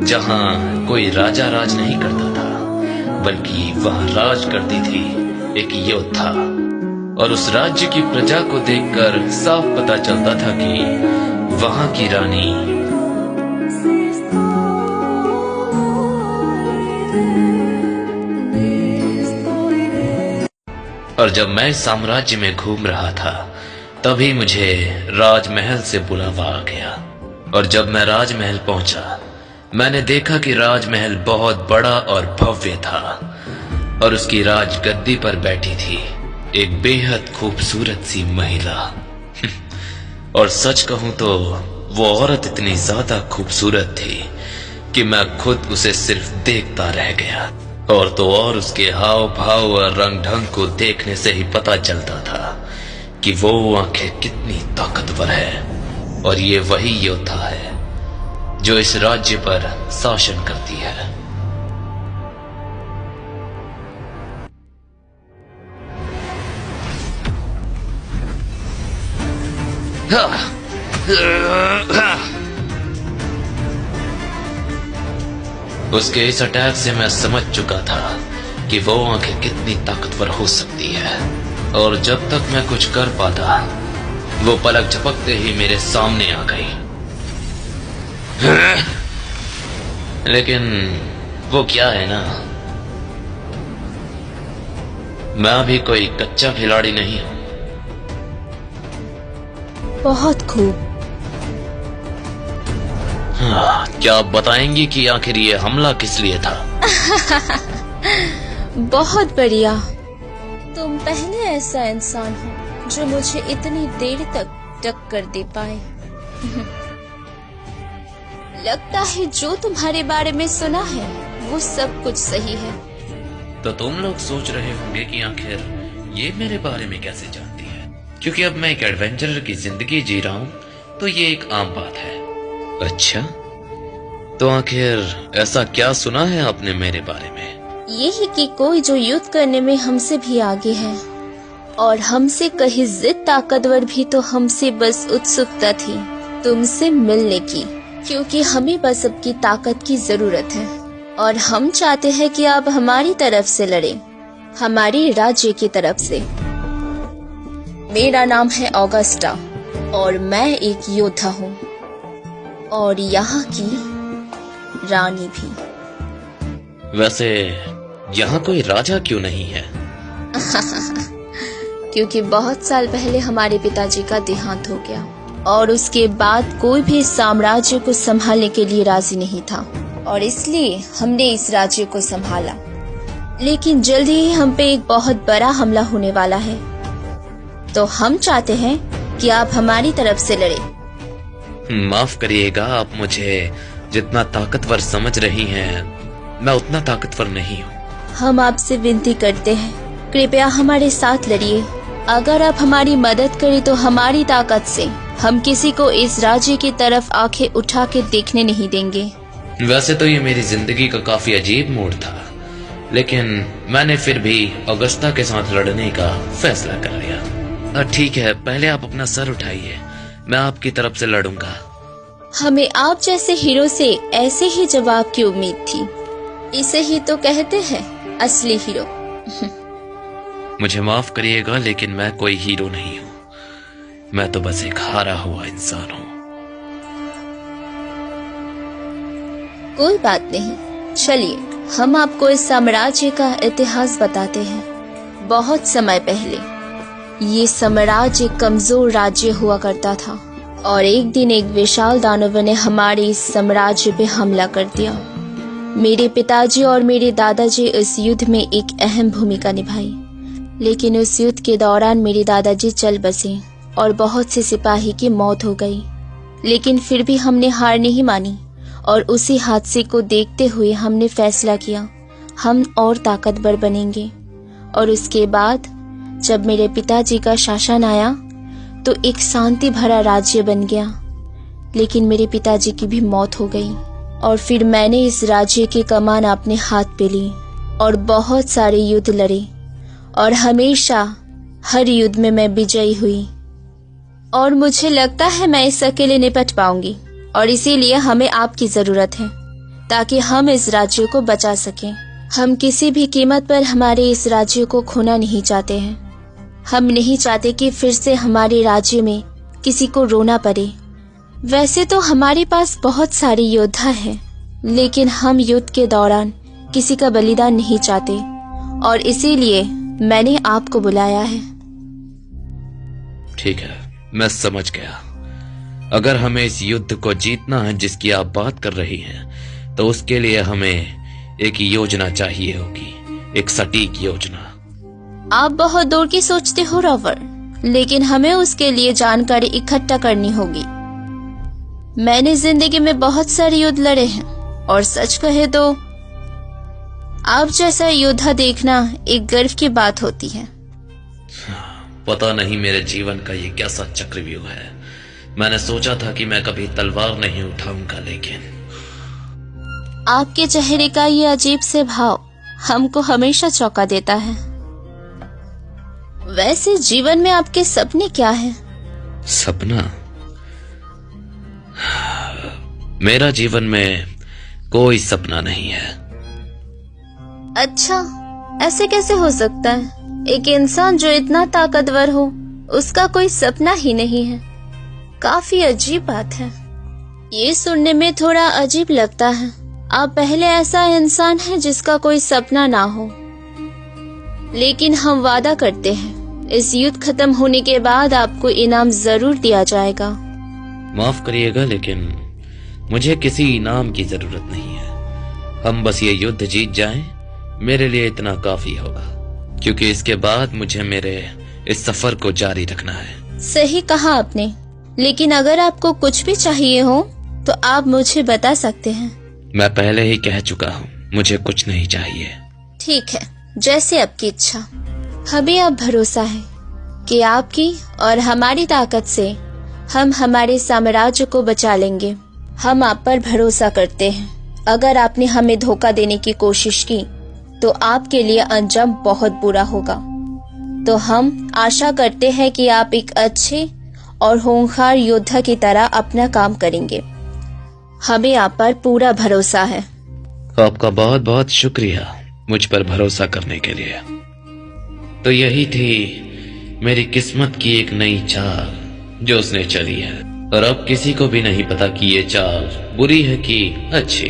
जहां कोई राजा राज नहीं करता था, बल्कि वहां राज करती थी एक योद्धा। और उस राज्य की प्रजा को देखकर साफ पता चलता था कि वहां की रानी और जब मैं साम्राज्य में घूम रहा था, तभी मुझे राजमहल से बुलावा आ गया। और जब मैं राजमहल पहुंचा, मैंने देखा कि राजमहल बहुत बड़ा और भव्य था और उसकी राजगद्दी पर बैठी थी एक बेहद खूबसूरत सी महिला। और सच कहूं तो वो औरत इतनी ज्यादा खूबसूरत थी कि मैं खुद उसे सिर्फ देखता रह गया। और तो और उसके हाव भाव और रंग ढंग को देखने से ही पता चलता था कि वो आंखें कितनी ताकतवर है। और ये वही योद्धा है जो इस राज्य पर शासन करती है। उसके इस अटैक से मैं समझ चुका था कि वो आंखें कितनी ताकतवर हो सकती है। और जब तक मैं कुछ कर पाता, वो पलक झपकते ही मेरे सामने आ गई। लेकिन वो क्या है ना, मैं अभी कोई कच्चा खिलाड़ी नहीं हूं। बहुत खूब। हाँ, क्या आप बताएंगी कि आखिर ये हमला किस लिए था? बहुत बढ़िया। तुम पहले ऐसा इंसान हो जो मुझे इतनी देर तक टक्कर दे पाए। लगता है जो तुम्हारे बारे में सुना है वो सब कुछ सही है। तो तुम लोग सोच रहे होंगे कि आखिर ये मेरे बारे में कैसे जानती है, क्योंकि अब मैं एक एडवेंचरर की जिंदगी जी रहा हूँ, तो ये एक आम बात है। अच्छा, तो आखिर ऐसा क्या सुना है आपने मेरे बारे में? यही कि कोई जो युद्ध करने में हमसे भी आगे है और हमसे कहीं जिद ताकतवर भी, तो हमसे बस उत्सुकता थी तुमसे मिलने की, क्योंकि हमें बस आपकी ताकत की जरूरत है और हम चाहते हैं कि आप हमारी तरफ से लड़े, हमारे राज्य की तरफ से। मेरा नाम है ऑगस्टा और मैं एक योद्धा हूँ और यहाँ की रानी भी। वैसे यहाँ कोई राजा क्यों नहीं है? क्योंकि बहुत साल पहले हमारे पिताजी का देहांत हो गया और उसके बाद कोई भी साम्राज्य को संभालने के लिए राजी नहीं था और इसलिए हमने इस राज्य को संभाला। लेकिन जल्दी ही हम पे एक बहुत बड़ा हमला होने वाला है, तो हम चाहते हैं कि आप हमारी तरफ से लड़े। माफ करिएगा, आप मुझे जितना ताकतवर समझ रही हैं, मैं उतना ताकतवर नहीं हूँ। हम आपसे विनती करते हैं, कृपया हमारे साथ लड़िए। अगर आप हमारी मदद करें तो हमारी ताकत से हम किसी को इस राज्य की तरफ आंखें उठा के देखने नहीं देंगे। वैसे तो ये मेरी जिंदगी का काफी अजीब मोड़ था, लेकिन मैंने फिर भी ऑगस्टा के साथ लड़ने का फैसला कर लिया। ठीक है, पहले आप अपना सर उठाइए, मैं आपकी तरफ से लड़ूंगा। हमें आप जैसे हीरो से ऐसे ही जवाब की उम्मीद थी। इसे ही तो कहते हैं असली हीरो। मुझे माफ करिएगा, लेकिन मैं कोई हीरो नहीं हूँ। मैं तो बस एक हारा हुआ इंसान हूँ। कोई बात नहीं, चलिए हम आपको इस साम्राज्य का इतिहास बताते हैं। बहुत समय पहले ये साम्राज्य कमजोर राज्य हुआ करता था और एक दिन एक विशाल दानव ने हमारे इस साम्राज्य पे हमला कर दिया। मेरे पिताजी और मेरे दादाजी इस युद्ध में एक अहम भूमिका निभाई, लेकिन उस युद्ध के दौरान मेरे दादाजी चल बसे और बहुत से सिपाही की मौत हो गई। लेकिन फिर भी हमने हार नहीं मानी और उसी हादसे को देखते हुए हमने फैसला किया हम और ताकतवर बनेंगे। और उसके बाद जब मेरे पिताजी का शासन आया तो एक शांति भरा राज्य बन गया। लेकिन मेरे पिताजी की भी मौत हो गई और फिर मैंने इस राज्य की कमान अपने हाथ पे ली और बहुत सारे युद्ध लड़े और हमेशा हर युद्ध में मैं विजयी हुई। और मुझे लगता है मैं इस अकेले निपट पाऊंगी और इसीलिए हमें आपकी जरूरत है। ताकि हम इस राज्य को बचा सकें। हम किसी भी कीमत पर हमारे इस राज्य को खोना नहीं चाहते हैं। हम नहीं चाहते कि फिर से हमारे राज्य में किसी को रोना पड़े। वैसे तो हमारे पास बहुत सारे योद्धा हैं, लेकिन हम युद्ध के दौरान किसी का बलिदान नहीं चाहते और इसीलिए मैंने आपको बुलाया है। ठीक है, मैं समझ गया। अगर हमें इस युद्ध को जीतना है जिसकी आप बात कर रही हैं, तो उसके लिए हमें एक योजना चाहिए होगी, एक सटीक योजना। आप बहुत दूर की सोचते हो रॉवर, लेकिन हमें उसके लिए जानकारी इकट्ठा करनी होगी। मैंने जिंदगी में बहुत सारे युद्ध लड़े हैं और सच कहे तो आप जैसा योद्धा देखना एक गर्व की बात होती है। पता नहीं मेरे जीवन का ये कैसा चक्रव्यूह है। मैंने सोचा था कि मैं कभी तलवार नहीं उठाऊंगा, लेकिन आपके चेहरे का ये अजीब से भाव हमको हमेशा चौंका देता है। वैसे जीवन में आपके सपने क्या हैं? सपना? मेरा जीवन में कोई सपना नहीं है। अच्छा, ऐसे कैसे हो सकता है? एक इंसान जो इतना ताकतवर हो, उसका कोई सपना ही नहीं है। काफी अजीब बात है। ये सुनने में थोड़ा अजीब लगता है। आप पहले ऐसा इंसान है जिसका कोई सपना ना हो। लेकिन हम वादा करते हैं, इस युद्ध खत्म होने के बाद आपको इनाम जरूर दिया जाएगा। माफ करिएगा, लेकिन मुझे किसी इनाम की जरूरत नहीं है। हम बस ये युद्ध जीत जाएं, मेरे लिए इतना काफी होगा, क्योंकि इसके बाद मुझे मेरे इस सफर को जारी रखना है। सही कहा आपने, लेकिन अगर आपको कुछ भी चाहिए हो तो आप मुझे बता सकते हैं। मैं पहले ही कह चुका हूँ, मुझे कुछ नहीं चाहिए। ठीक है, जैसे आपकी इच्छा। हमें अब भरोसा है कि आपकी और हमारी ताकत से हम हमारे साम्राज्य को बचा लेंगे। हम आप पर भरोसा करते हैं। अगर आपने हमें धोखा देने की कोशिश की तो आपके लिए अंजाम बहुत बुरा होगा। तो हम आशा करते हैं कि आप एक अच्छे और होनहार योद्धा की तरह अपना काम करेंगे। हमें आप पर पूरा भरोसा है। आपका बहुत बहुत शुक्रिया मुझ पर भरोसा करने के लिए। तो यही थी मेरी किस्मत की एक नई चाल जो उसने चली है, और अब किसी को भी नहीं पता कि ये चाल बुरी है कि अच्छी।